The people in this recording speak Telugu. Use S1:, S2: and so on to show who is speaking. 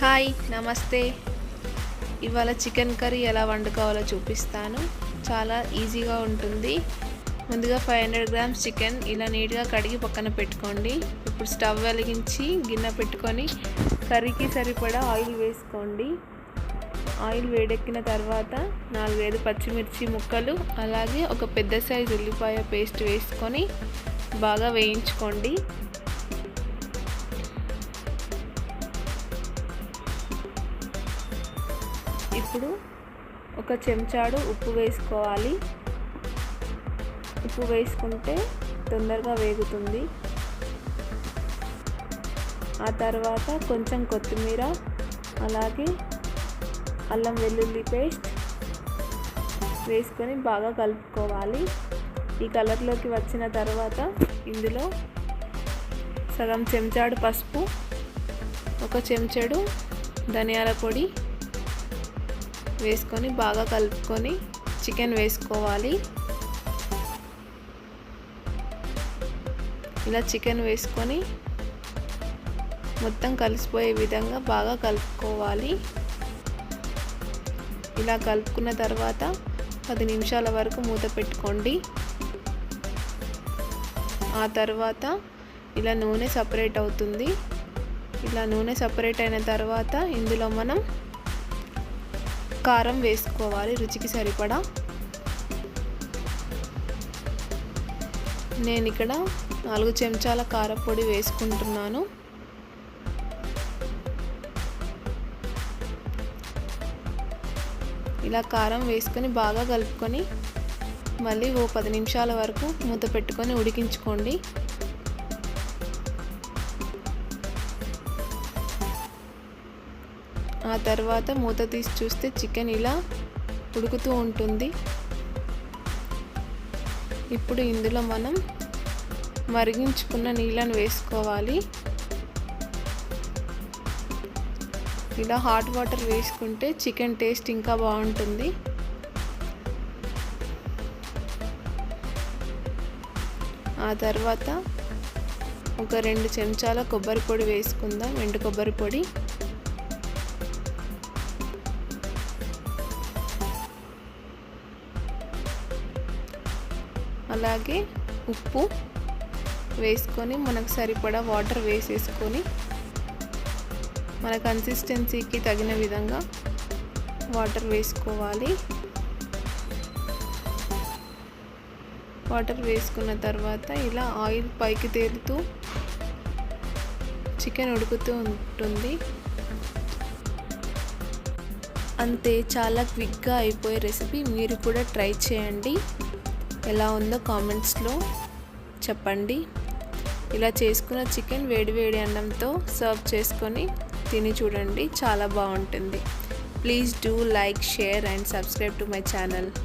S1: హాయ్ నమస్తే. ఇవాళ చికెన్ కర్రీ ఎలా వండుకోవాలో చూపిస్తాను. చాలా ఈజీగా ఉంటుంది. ముందుగా 500 గ్రామ్స్ చికెన్ ఇలా నీట్గా కడిగి పక్కన పెట్టుకోండి. ఇప్పుడు స్టవ్ వెలిగించి గిన్నె పెట్టుకొని కర్రీకి సరిపడా ఆయిల్ వేసుకోండి. ఆయిల్ వేడెక్కిన తర్వాత 4-5 పచ్చిమిర్చి ముక్కలు, అలాగే ఒక పెద్ద సైజు ఉల్లిపాయ పేస్ట్ వేసుకొని బాగా వేయించుకోండి. ఇప్పుడు ఒక చెంచాడు ఉప్పు వేసుకోవాలి. ఉప్పు వేసుకుంటే తొందరగా వేగుతుంది. ఆ తర్వాత కొంచెం కొత్తిమీర, అలాగే అల్లం వెల్లుల్లి పేస్ట్ వేసుకొని బాగా కలుపుకోవాలి. ఈ కలర్లోకి వచ్చిన తర్వాత ఇందులో సగం చెంచాడు పసుపు, ఒక చెంచాడు ధనియాల పొడి వేసుకొని బాగా కలుపుకొని చికెన్ వేసుకోవాలి. ఇలా చికెన్ వేసుకొని మొత్తం కలిసిపోయే విధంగా బాగా కలుపుకోవాలి. ఇలా కలుపుకున్న తర్వాత 10 నిమిషాల వరకు మూత పెట్టుకోండి. ఆ తర్వాత ఇలా నూనె సపరేట్ అవుతుంది. ఇలా నూనె సపరేట్ అయిన తర్వాత ఇందులో మనం కారం వేసుకోవాలి రుచికి సరిపడా. నేను ఇక్కడ 4 చెంచాల కారపొడి వేసుకుంటున్నాను. ఇలా కారం వేసుకొని బాగా కలుపుకొని మళ్ళీ 10 నిమిషాల వరకు మూత పెట్టుకొని ఉడికించుకోండి. ఆ తర్వాత మూత తీసి చూస్తే చికెన్ ఇలా ఉడుకుతూ ఉంటుంది. ఇప్పుడు ఇందులో మనం మరిగించుకున్న నీళ్ళను వేసుకోవాలి. ఇలా హాట్ వాటర్ వేసుకుంటే చికెన్ టేస్ట్ ఇంకా బాగుంటుంది. ఆ తర్వాత ఒక 2 చెంచాల కొబ్బరి పొడి వేసుకుందాం, ఎండు కొబ్బరి పొడి. అలాగే ఉప్పు వేసుకొని మనకు సరిపడా వాటర్ వేసేసుకొని మన కన్సిస్టెన్సీకి తగిన విధంగా వాటర్ వేసుకోవాలి. వాటర్ వేసుకున్న తర్వాత ఇలా ఆయిల్ పైకి తేలుతూ చికెన్ ఉడుకుతూ ఉంటుంది. అంతే, చాలా క్విక్గా అయిపోయే రెసిపీ. మీరు కూడా ట్రై చేయండి. ఎలా ఉందో కామెంట్స్లో చెప్పండి. ఇలా చేసుకున్న చికెన్ వేడివేడి అన్నంతో సర్వ్ చేసుకొని తిని చూడండి, చాలా బాగుంటుంది. Please do like, share and subscribe to my channel.